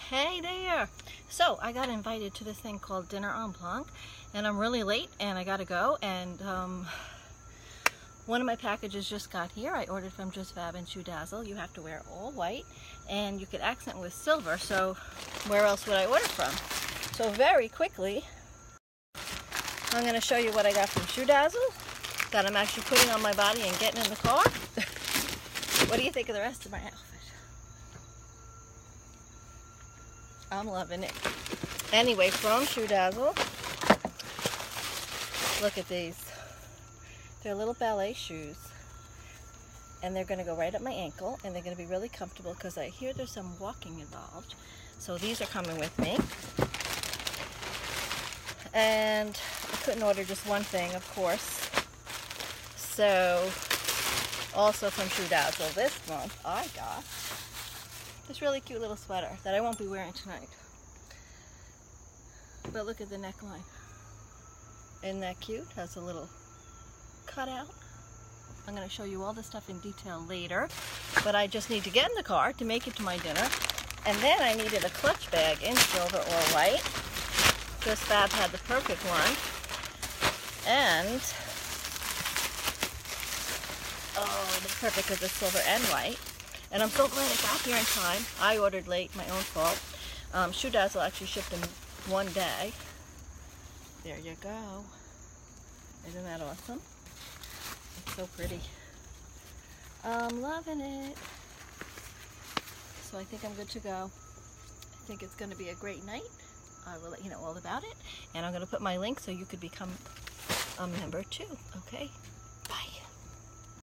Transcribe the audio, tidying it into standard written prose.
Hey there! So I got invited to this thing called Dinner en Blanc, and I'm really late and I gotta go, and one of my packages just got here. I ordered from JustFab and ShoeDazzle. You have to wear all white and you could accent with silver, so where else would I order from? So very quickly I'm going to show you what I got from ShoeDazzle that I'm actually putting on my body and getting in the car. What do you think of the rest of my outfit? I'm loving it. Anyway, from ShoeDazzle, look at these. They're little ballet shoes, and they're going to go right up my ankle, and they're going to be really comfortable because I hear there's some walking involved. So these are coming with me. And I couldn't order just one thing, of course. So also from ShoeDazzle this month, I got this really cute little sweater that I won't be wearing tonight. But look at the neckline. Isn't that cute? Has a little cutout. I'm going to show you all this stuff in detail later, but I just need to get in the car to make it to my dinner. And then I needed a clutch bag in silver or white. JustFab had the perfect one. And oh, it's perfect because it's silver and white. And I'm so glad it got here in time. I ordered late, my own fault. ShoeDazzle actually shipped in one day. There you go. Isn't that awesome? It's so pretty. I'm loving it. So I think I'm good to go. I think it's going to be a great night. I will let you know all about it. And I'm going to put my link so you could become a member too. Okay?